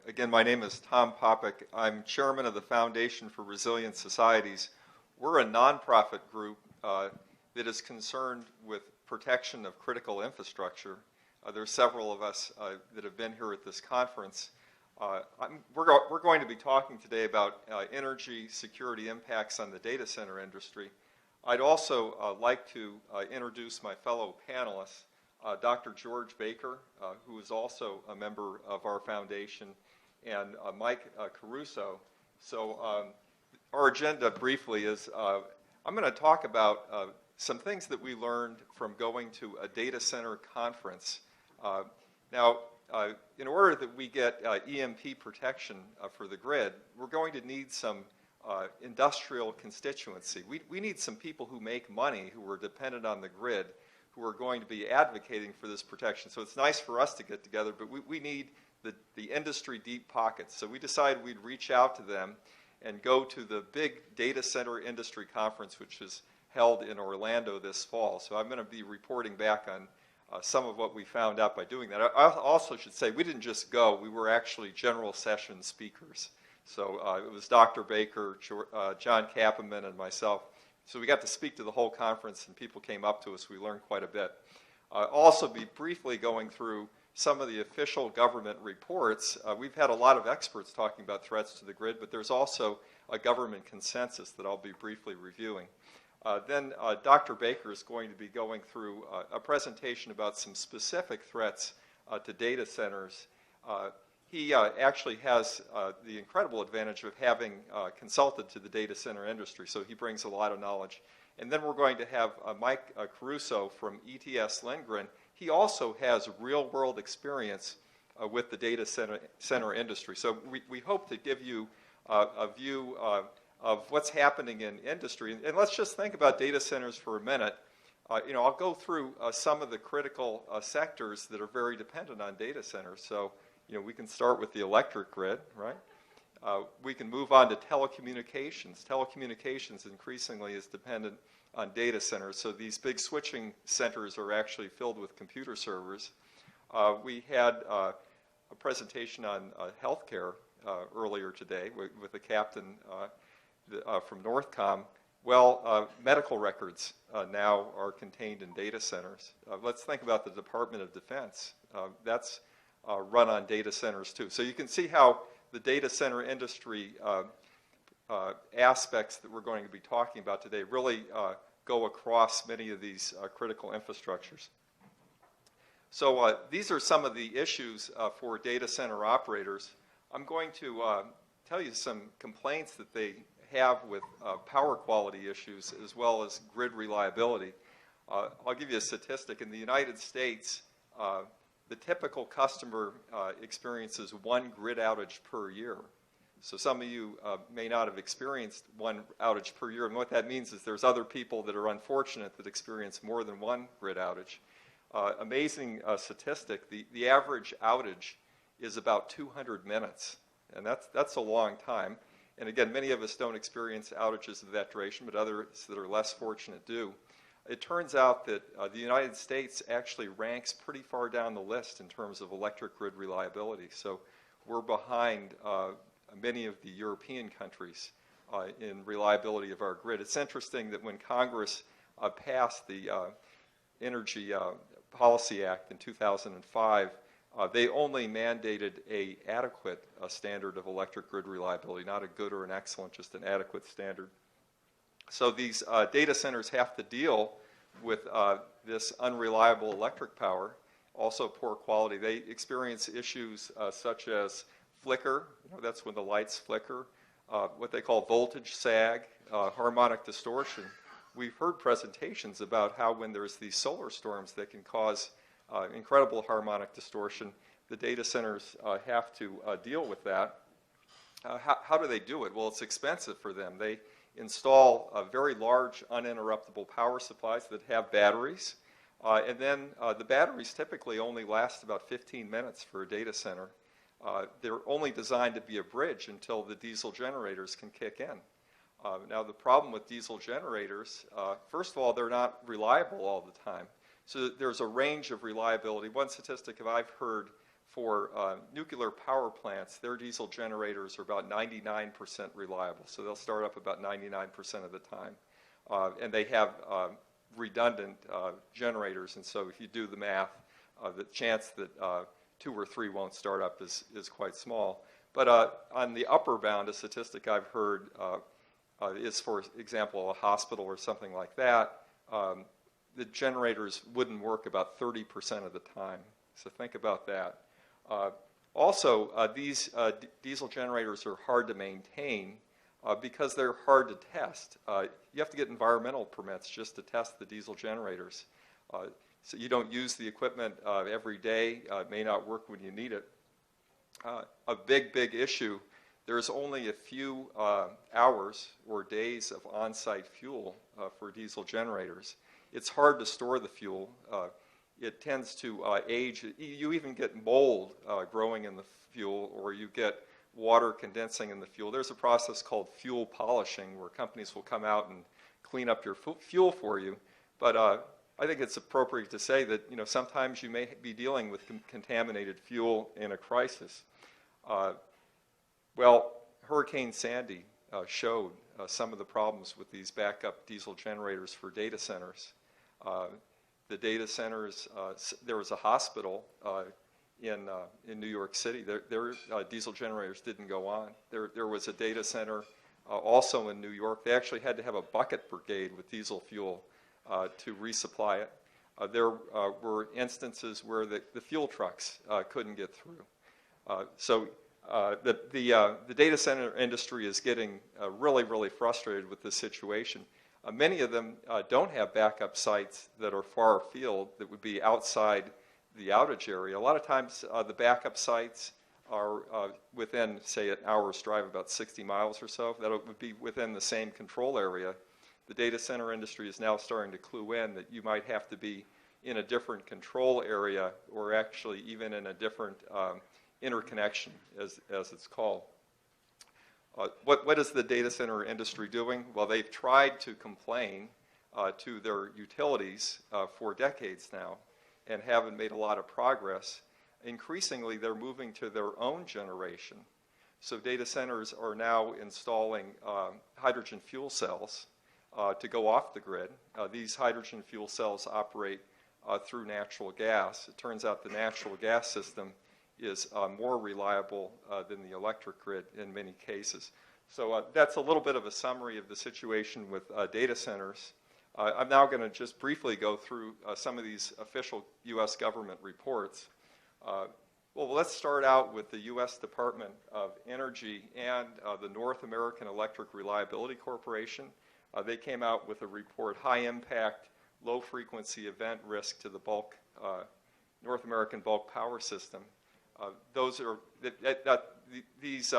Again, my name is Tom Popik. I'm chairman of the Foundation for Resilient Societies. We're a nonprofit group that is concerned with protection of critical infrastructure. There are several of us that have been here at this conference. We're going to be talking today about energy security impacts on the data center industry. I'd also like to introduce my fellow panelists. Dr. George Baker, who is also a member of our foundation, and Mike Caruso. So our agenda briefly is I'm going to talk about some things that we learned from going to a data center conference. Now, in order that we get EMP protection for the grid, we're going to need some industrial constituency. We need some people who make money, who are dependent on the grid, who are going to be advocating for this protection. So it's nice for us to get together, but we need the industry deep pockets. So we decided we'd reach out to them and go to the big data center industry conference, which is held in Orlando this fall. So I'm going to be reporting back on some of what we found out by doing that. I also should say we didn't just go, we were actually general session speakers. So it was Dr. Baker, John Kappeman, and myself. So we got to speak to the whole conference, and people came up to us. We learned quite a bit. Also be briefly going through some of the official government reports. We've had a lot of experts talking about threats to the grid, but there's also a government consensus that I'll be briefly reviewing. Then Dr. Baker is going to be going through a presentation about some specific threats to data centers. He actually has the incredible advantage of having consulted to the data center industry, so he brings a lot of knowledge. And then we're going to have Mike Caruso from ETS Lindgren. He also has real-world experience with the data center industry. So we hope to give you a view of what's happening in industry. And let's just think about data centers for a minute. I'll go through some of the critical sectors that are very dependent on data centers. So we can start with the electric grid, right? We can move on to telecommunications. Telecommunications increasingly is dependent on data centers, so these big switching centers are actually filled with computer servers. We had a presentation on healthcare earlier today with a captain from Northcom. Well, medical records now are contained in data centers. Let's think about the Department of Defense. That's run on data centers too. So you can see how the data center industry aspects that we're going to be talking about today really go across many of these critical infrastructures. So these are some of the issues for data center operators. I'm going to tell you some complaints that they have with power quality issues as well as grid reliability. I'll give you a statistic. In the United States, the typical customer experiences one grid outage per year. So some of you may not have experienced one outage per year, and what that means is there's other people that are unfortunate that experience more than one grid outage. Amazing statistic, the average outage is about 200 minutes, and that's a long time. And again, many of us don't experience outages of that duration, but others that are less fortunate do. It turns out that the United States actually ranks pretty far down the list in terms of electric grid reliability. So we're behind many of the European countries in reliability of our grid. It's interesting that when Congress passed the Energy Policy Act in 2005, they only mandated an adequate standard of electric grid reliability, not a good or an excellent, just an adequate standard. So these data centers have to deal with this unreliable electric power, also poor quality. They experience issues such as flicker, that's when the lights flicker, what they call voltage sag, harmonic distortion. We've heard presentations about how when there's these solar storms that can cause incredible harmonic distortion, the data centers have to deal with that. How do they do it? Well, it's expensive for them. They install very large uninterruptible power supplies that have batteries, and then the batteries typically only last about 15 minutes for a data center. They're only designed to be a bridge until the diesel generators can kick in. Now the problem with diesel generators, first of all, they're not reliable all the time. So there's a range of reliability. One statistic I've heard for nuclear power plants, their diesel generators are about 99% reliable. So they'll start up about 99% of the time. And they have redundant generators. And so if you do the math, the chance that 2 or 3 won't start up is quite small. But on the upper bound, a statistic I've heard is, for example, a hospital or something like that, the generators wouldn't work about 30% of the time. So think about that. Also, these diesel generators are hard to maintain because they're hard to test. You have to get environmental permits just to test the diesel generators. So you don't use the equipment every day. It may not work when you need it. A big issue, there's only a few hours or days of on-site fuel for diesel generators. It's hard to store the fuel. It tends to age. You even get mold growing in the fuel, or you get water condensing in the fuel. There's a process called fuel polishing where companies will come out and clean up your fuel for you. But I think it's appropriate to say that sometimes you may be dealing with contaminated fuel in a crisis. Well, Hurricane Sandy showed some of the problems with these backup diesel generators for data centers. The data centers, there was a hospital in New York City. Their diesel generators didn't go on. There was a data center also in New York. They actually had to have a bucket brigade with diesel fuel to resupply it. There were instances where the fuel trucks couldn't get through. So the data center industry is getting really frustrated with this situation. Many of them don't have backup sites that are far afield that would be outside the outage area. A lot of times the backup sites are within, say, an hour's drive, about 60 miles or so. That would be within the same control area. The data center industry is now starting to clue in that you might have to be in a different control area, or actually even in a different interconnection, as it's called. What is the data center industry doing? Well, they've tried to complain to their utilities for decades now and haven't made a lot of progress. Increasingly, they're moving to their own generation. So data centers are now installing hydrogen fuel cells to go off the grid. These hydrogen fuel cells operate through natural gas. It turns out the natural gas system is more reliable than the electric grid in many cases. So that's a little bit of a summary of the situation with data centers. I'm now going to just briefly go through some of these official U.S. government reports. Well, let's start out with the U.S. Department of Energy and the North American Electric Reliability Corporation. They came out with a report, High Impact, Low Frequency Event Risk to the North American Bulk Power System. These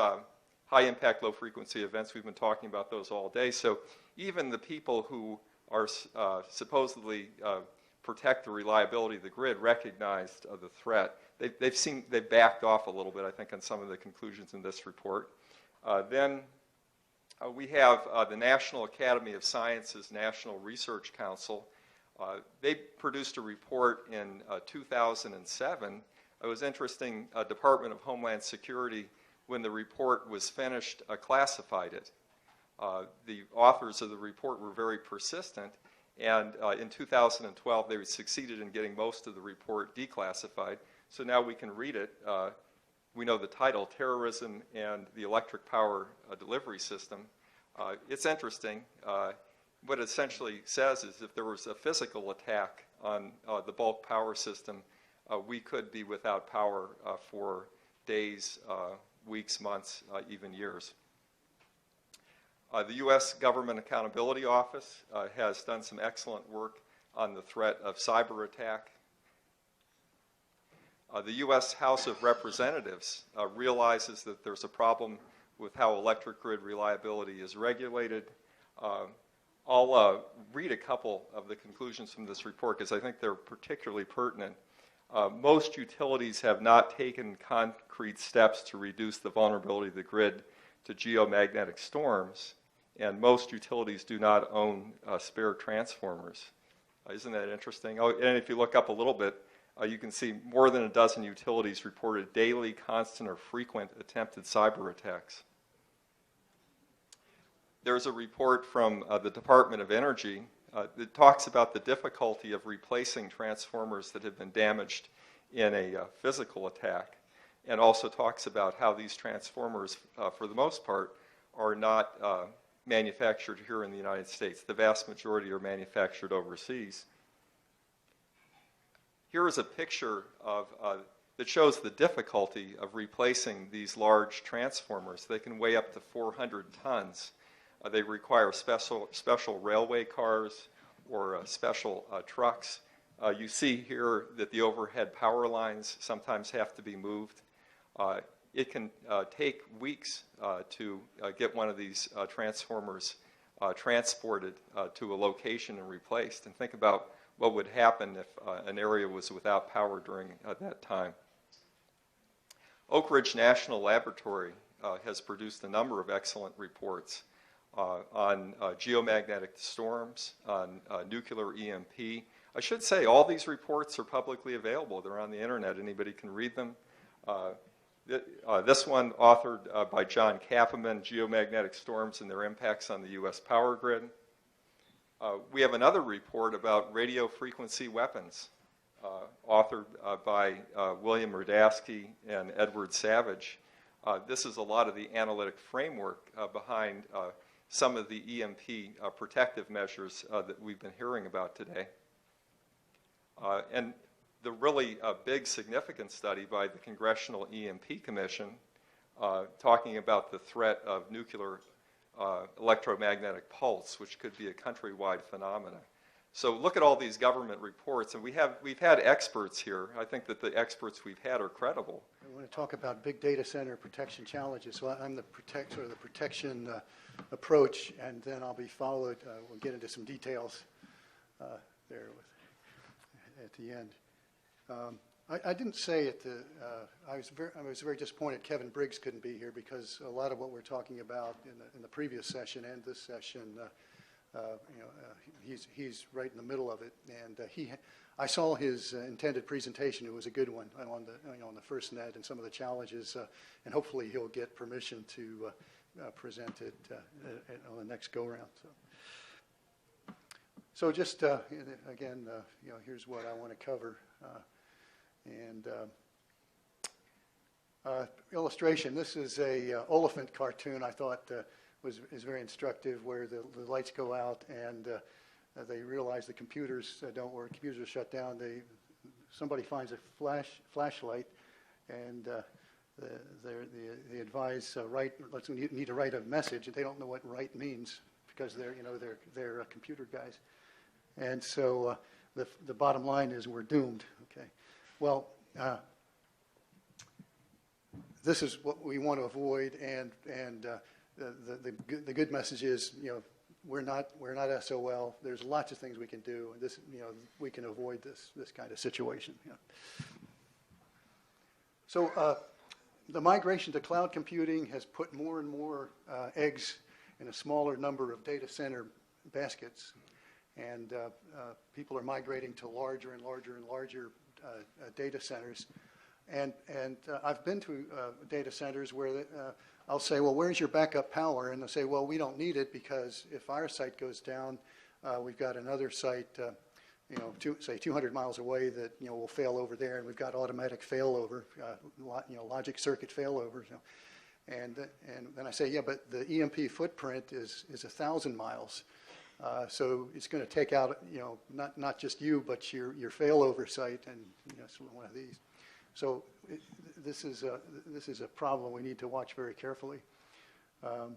high impact, low frequency events, we've been talking about those all day. So even the people who are supposedly protect the reliability of the grid recognized the threat. They've backed off a little bit, I think, on some of the conclusions in this report. Then we have the National Academy of Sciences National Research Council. They produced a report in 2007. It was interesting, Department of Homeland Security, when the report was finished, classified it. The authors of the report were very persistent, and in 2012 they succeeded in getting most of the report declassified. So now we can read it. We know the title, Terrorism and the Electric Power Delivery System. It's interesting. What it essentially says is if there was a physical attack on the bulk power system, we could be without power for days, weeks, months, even years. The U.S. Government Accountability Office has done some excellent work on the threat of cyber attack. The U.S. House of Representatives realizes that there's a problem with how electric grid reliability is regulated. I'll read a couple of the conclusions from this report because I think they're particularly pertinent. Most utilities have not taken concrete steps to reduce the vulnerability of the grid to geomagnetic storms, and most utilities do not own spare transformers. Isn't that interesting? Oh, and if you look up a little bit, You can see more than a dozen utilities reported daily, constant, or frequent attempted cyber attacks. There's a report from the Department of Energy that talks about the difficulty of replacing transformers that have been damaged in a physical attack, and also talks about how these transformers, for the most part, are not manufactured here in the United States. The vast majority are manufactured overseas. Here is a picture that shows the difficulty of replacing these large transformers. They can weigh up to 400 tons. They require special railway cars or special trucks. You see here that the overhead power lines sometimes have to be moved. It can take weeks to get one of these transformers transported to a location and replaced. And think about what would happen if an area was without power during that time. Oak Ridge National Laboratory has produced a number of excellent reports on geomagnetic storms, on nuclear EMP. I should say all these reports are publicly available. They're on the internet. Anybody can read them. This one, authored by John Kappeman, Geomagnetic Storms and Their Impacts on the U.S. Power Grid. We have another report about radio frequency weapons, authored by William Radasky and Edward Savage. This is a lot of the analytic framework behind some of the EMP protective measures that we've been hearing about today. And the really big significant study by the Congressional EMP Commission talking about the threat of nuclear electromagnetic pulse, which could be a countrywide phenomenon. So look at all these government reports, and we've had experts here. I think that the experts we've had are credible. I want to talk about big data center protection challenges. So I'm the protection approach, and then I'll be followed. We'll get into some details there at the end. I didn't say at the. I was very disappointed Kevin Briggs couldn't be here, because a lot of what we're talking about in the previous session and this session, he's right in the middle of it. And I saw his intended presentation. It was a good one on the FirstNet and some of the challenges, and hopefully he'll get permission to present it on the next go round. So just again, here's what I want to cover. Illustration. This is a Oliphant cartoon I thought is very instructive, where the lights go out and they realize the computers don't work. Computers are shut down. Somebody finds a flashlight, and they advise let's need to write a message, and they don't know what write means, because they're computer guys. And so the bottom line is we're doomed. Okay. Well, this is what we want to avoid, and the good message is, we're not SOL. There's lots of things we can do, and this, we can avoid this kind of situation. Yeah. So the migration to cloud computing has put more and more eggs in a smaller number of data center baskets, and people are migrating to larger and larger and larger data centers. And I've been to data centers where I'll say, well, where's your backup power? And they'll say, well, we don't need it, because if our site goes down, we've got another site, say 200 miles away that will fail over there, and we've got automatic failover, logic circuit failover. And then I say, yeah, but the EMP footprint is 1,000 miles. So it's going to take out, not just you, but your failover site, and it's one of these. So this is a problem we need to watch very carefully. The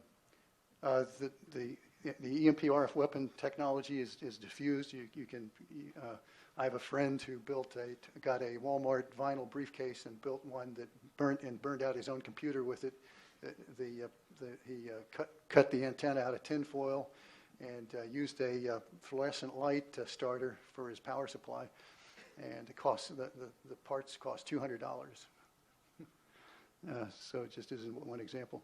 EMP RF weapon technology is diffused. I have a friend who got a Walmart vinyl briefcase and built one that burned out his own computer with it. He cut the antenna out of tinfoil and used a fluorescent light starter for his power supply, and it cost the parts cost $200. So it just isn't one example.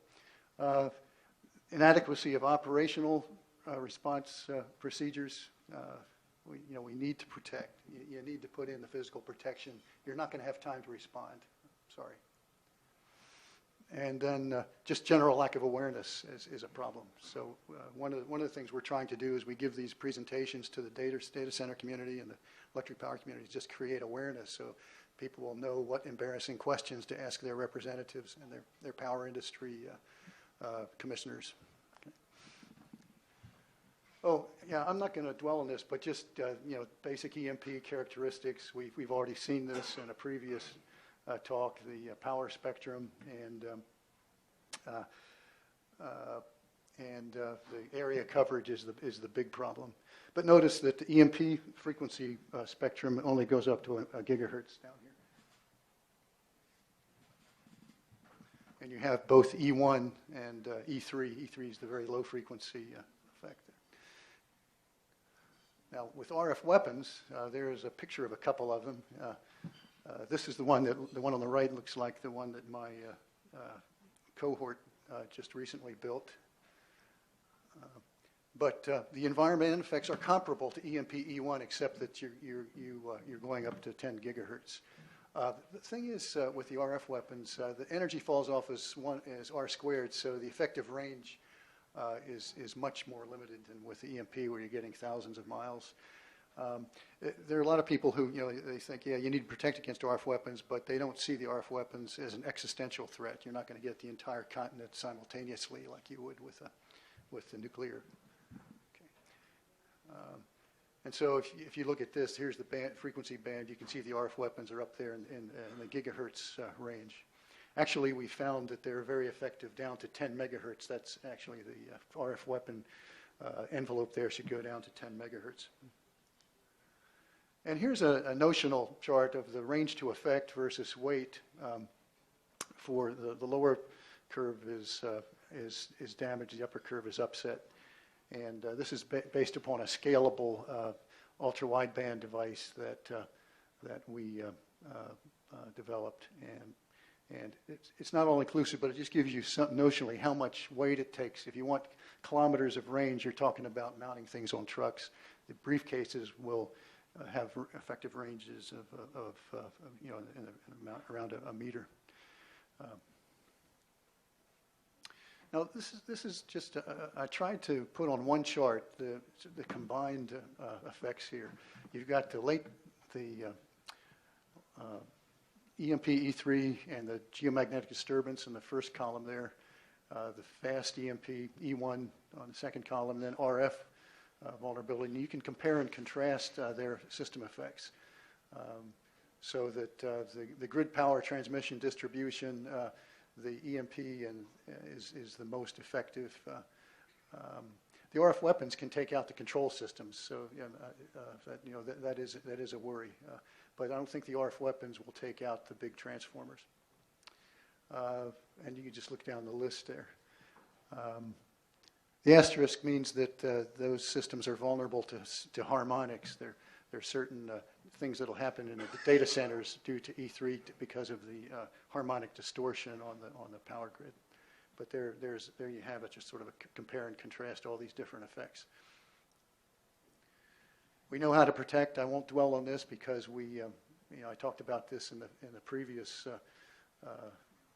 Inadequacy of operational response procedures. we need to protect. You need to put in the physical protection. You're not going to have time to respond. Sorry. And then just general lack of awareness is a problem. So one of the things we're trying to do is we give these presentations to the data center community and the electric power community, just create awareness so people will know what embarrassing questions to ask their representatives and their power industry commissioners. Okay. Oh, yeah, I'm not going to dwell on this, but just basic EMP characteristics. We've already seen this in a previous talk, the power spectrum and the area coverage is the big problem. But notice that the EMP frequency spectrum only goes up to a gigahertz down here. And you have both E1 and E3. E3 is the very low frequency effect there. Now, with RF weapons, there is a picture of a couple of them. This is the one on the right looks like the one that my cohort just recently built. But the environment effects are comparable to EMP E1, except that you're going up to 10 gigahertz. The thing is, with the RF weapons, the energy falls off as R squared, so the effective range is much more limited than with the EMP, where you're getting thousands of miles. There are a lot of people who, they think, yeah, you need to protect against RF weapons, but they don't see the RF weapons as an existential threat. You're not going to get the entire continent simultaneously like you would with the nuclear. Okay. And so if you look at this, here's the frequency band. You can see the RF weapons are up there in the gigahertz range. Actually, we found that they're very effective down to 10 megahertz. That's actually the RF weapon envelope there should go down to 10 megahertz. And here's a notional chart of the range to effect versus weight. For the lower curve is damaged, the upper curve is upset. And this is based upon a scalable ultra-wideband device that we developed. And it's not all inclusive, but it just gives you notionally how much weight it takes. If you want kilometers of range, you're talking about mounting things on trucks. The briefcases will have effective ranges of around a meter. Now this is just I tried to put on one chart the combined effects here. You've got the EMP E3 and the geomagnetic disturbance in the first column there, the fast EMP E1 on the second column, then RF vulnerability. And you can compare and contrast their system effects. So that the grid power transmission distribution, the EMP is the most effective. The RF weapons can take out the control systems, so that is a worry. But I don't think the RF weapons will take out the big transformers. And you can just look down the list there. The asterisk means that those systems are vulnerable to harmonics. There are certain things that will happen in the data centers due to E3 because of the harmonic distortion on the power grid. But there you have it, just sort of a compare and contrast all these different effects. We know how to protect. I won't dwell on this because I talked about this in the previous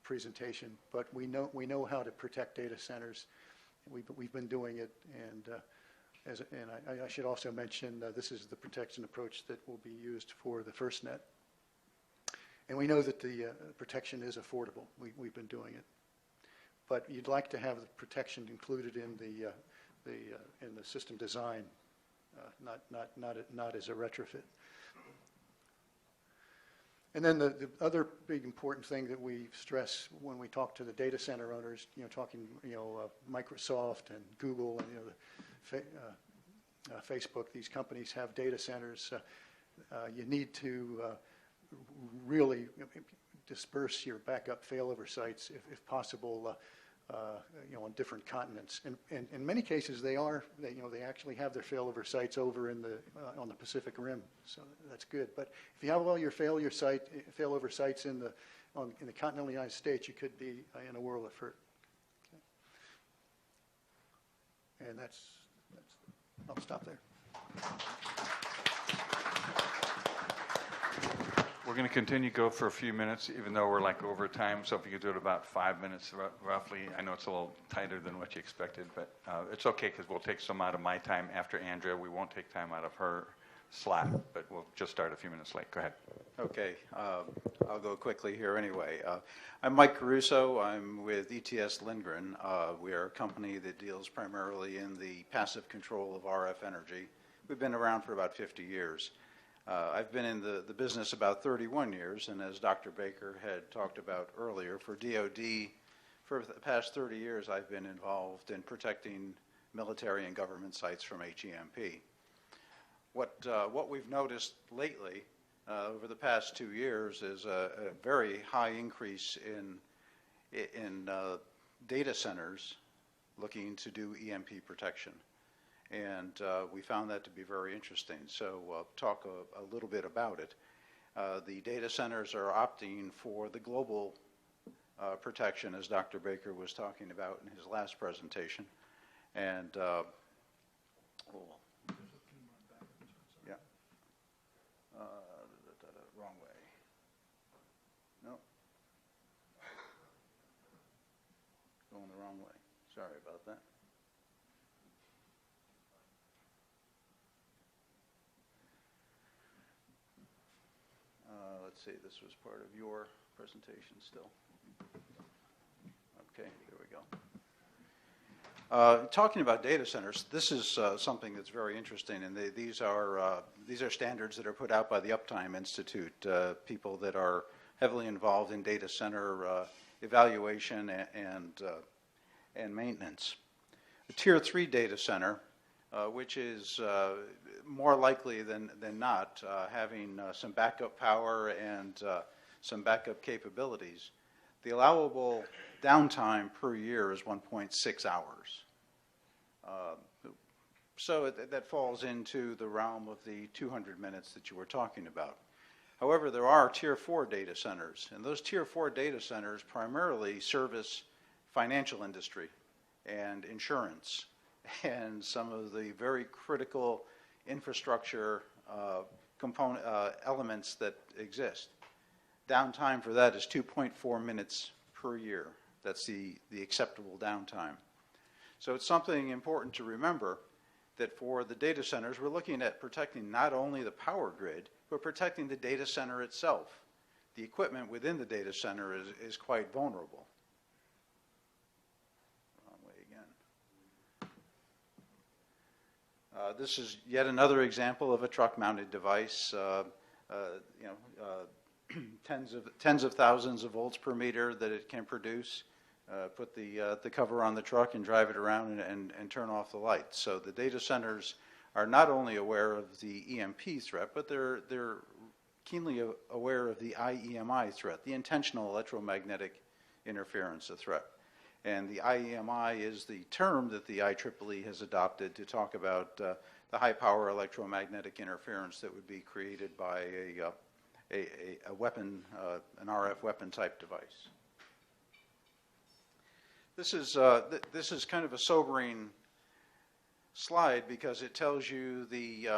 presentation. But we know how to protect data centers. We've been doing it, and I should also mention this is the protection approach that will be used for the FirstNet. And we know that the protection is affordable. We've been doing it, but you'd like to have the protection included in the system design, not as a retrofit. And then the other big important thing that we stress when we talk to the data center owners, Microsoft and Google and Facebook, these companies have data centers. You need to really disperse your backup failover sites, if possible, on different continents. And in many cases, they actually have their failover sites over on the Pacific Rim, so that's good. But if you have all your failover sites in the continental United States, you could be in a world of hurt. Okay. And I'll stop there. going to continue to go for a few minutes, even though we're like over time. So if you could do it about 5 minutes roughly. I know it's a little tighter than what you expected, but it's okay because we'll take some out of my time after Andrea. We won't take time out of her slot, but we'll just start a few minutes late. Go ahead. Okay, I'll go quickly here anyway. I'm Mike Caruso. I'm with ETS Lindgren. We are a company that deals primarily in the passive control of RF energy. We've been around for about 50 years. I've been in the business about 31 years, and as Dr. Baker had talked about earlier, for DOD, for the past 30 years, I've been involved in protecting military and government sites from HEMP. What we've noticed lately over the past 2 years is a very high increase in data centers looking to do EMP protection. And we found that to be very interesting. So talk a little bit about it. The data centers are opting for the global protection, as Dr. Baker was talking about in his last presentation. And yeah, wrong way. No, going the wrong way. Sorry about that. Let's see, this was part of your presentation still. Okay, there we go. Talking about data centers, this is something that's very interesting, and these are standards that are put out by the Uptime Institute, people that are heavily involved in data center evaluation and maintenance. A Tier 3 data center, which is more likely than not having some backup power and some backup capabilities. The allowable downtime per year is 1.6 hours. So that falls into the realm of the 200 minutes that you were talking about. However, there are Tier 4 data centers, and those Tier 4 data centers primarily service financial industry and insurance and some of the very critical infrastructure component elements that exist. Downtime for that is 2.4 minutes per year. That's the acceptable downtime. So it's something important to remember that for the data centers, we're looking at protecting not only the power grid, but protecting the data center itself. The equipment within the data center is quite vulnerable. This is yet another example of a truck-mounted device. Tens of thousands of volts per meter that it can produce. Put the cover on the truck and drive it around and turn off the lights. So the data centers are not only aware of the EMP threat, but they're keenly aware of the IEMI threat, the intentional electromagnetic interference threat. And the IEMI is the term that the IEEE has adopted to talk about the high power electromagnetic interference that would be created by a weapon, an RF weapon type device. This is kind of a sobering slide because it tells you the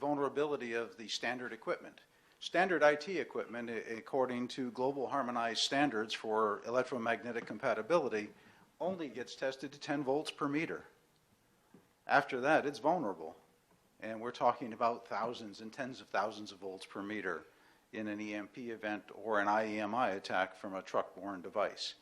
vulnerability of the standard equipment. Standard IT equipment, according to global harmonized standards for electromagnetic compatibility, only gets tested to 10 volts per meter. After that, it's vulnerable. And we're talking about thousands and tens of thousands of volts per meter in an EMP event or an IEMI attack from a truck-borne device.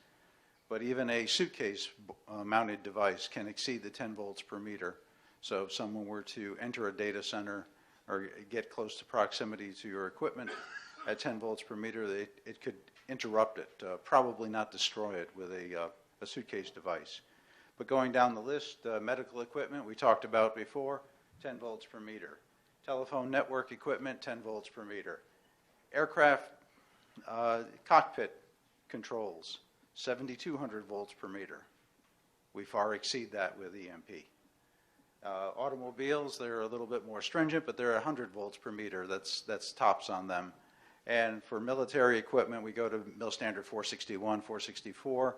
But even a suitcase-mounted device can exceed the 10 volts per meter. So if someone were to enter a data center or get close to proximity to your equipment at 10 volts per meter, it could interrupt it, probably not destroy it with a suitcase device. But going down the list, medical equipment we talked about before, 10 volts per meter. Telephone network equipment, 10 volts per meter. Aircraft cockpit controls, 7,200 volts per meter. We far exceed that with EMP. Automobiles, they're a little bit more stringent, but they're 100 volts per meter. That's tops on them. And for military equipment, we go to mil standard 461, 464.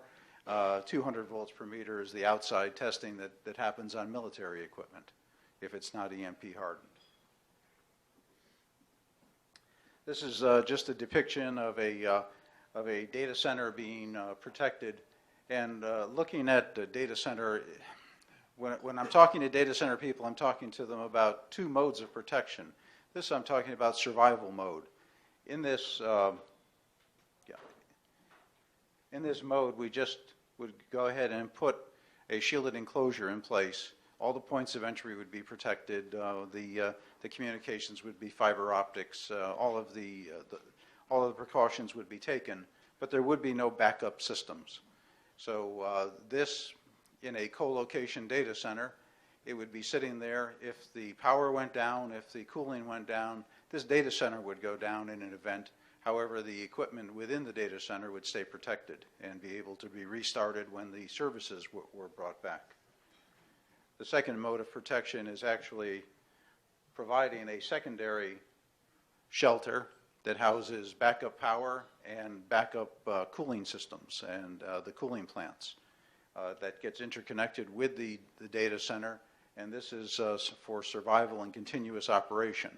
200 volts per meter is the outside testing that happens on military equipment if it's not EMP hardened. This is just a depiction of a data center being protected. And looking at the data center, when I'm talking to data center people, I'm talking to them about two modes of protection. This I'm talking about survival mode. In this, in this mode, we just would go ahead and put a shielded enclosure in place. All the points of entry would be protected. The communications would be fiber optics. All of the precautions would be taken, but there would be no backup systems. So this, in a co-location data center, it would be sitting there. If the power went down, if the cooling went down, this data center would go down in an event. However, the equipment within the data center would stay protected and be able to be restarted when the services were brought back. The second mode of protection is actually providing a secondary shelter that houses backup power and backup cooling systems and the cooling plants that gets interconnected with the data center, and this is for survival and continuous operation.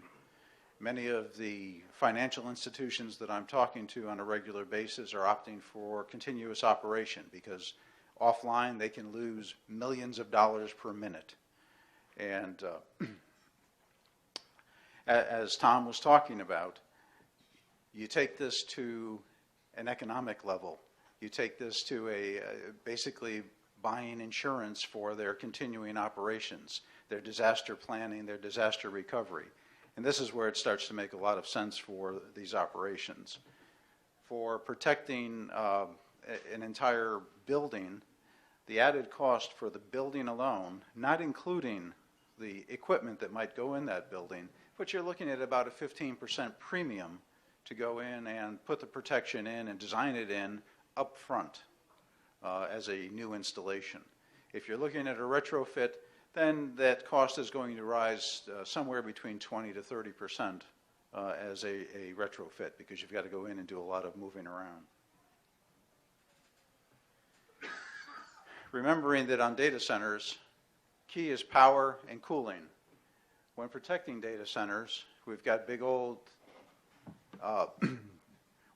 Many of the financial institutions that I'm talking to on a regular basis are opting for continuous operation because offline they can lose millions of dollars per minute. And as Tom was talking about, you take this to an economic level. You take this to basically buying insurance for their continuing operations, their disaster planning, their disaster recovery. And this is where it starts to make a lot of sense for these operations. For protecting an entire building, the added cost for the building alone, not including the equipment that might go in that building, but you're looking at about a 15% premium to go in and put the protection in and design it in up front as a new installation. If you're looking at a retrofit, then that cost is going to rise somewhere between 20 to 30% as a retrofit because you've got to go in and do a lot of moving around. Remembering that on data centers, key is power and cooling. When protecting data centers, we've got big old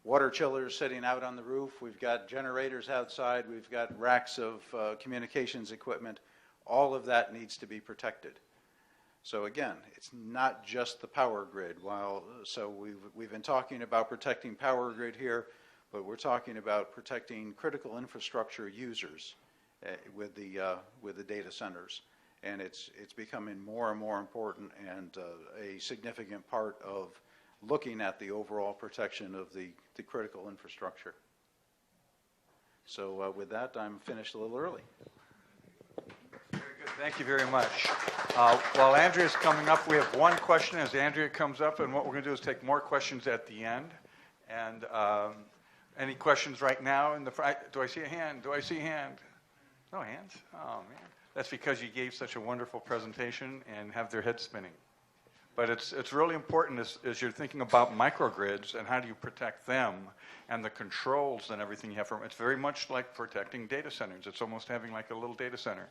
water chillers sitting out on the roof. We've got generators outside. We've got racks of communications equipment. All of that needs to be protected. So again, it's not just the power grid. So we've been talking about protecting power grid here, but we're talking about protecting critical infrastructure users with the data centers. And it's becoming more and more important and a significant part of looking at the overall protection of the critical infrastructure. So with that, I'm finished a little early. Very good. Thank you very much. While Andrea's coming up, we have one question as Andrea comes up, and what we're going to do is take more questions at the end. And any questions right now in the front? Do I see a hand? Do I see a hand? No hands? Oh, man. That's because you gave such a wonderful presentation and have their head spinning. But it's really important as you're thinking about microgrids and how do you protect them and the controls and everything you have from. It's very much like protecting data centers. It's almost having like a little data center.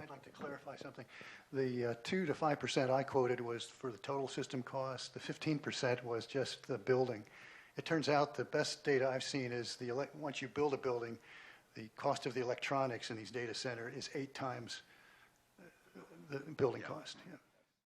I'd like to clarify something. The 2 to 5% I quoted was for the total system cost. The 15% was just the building. It turns out the best data I've seen is once you build a building, the cost of the electronics in these data center is 8 times the building cost. Yeah.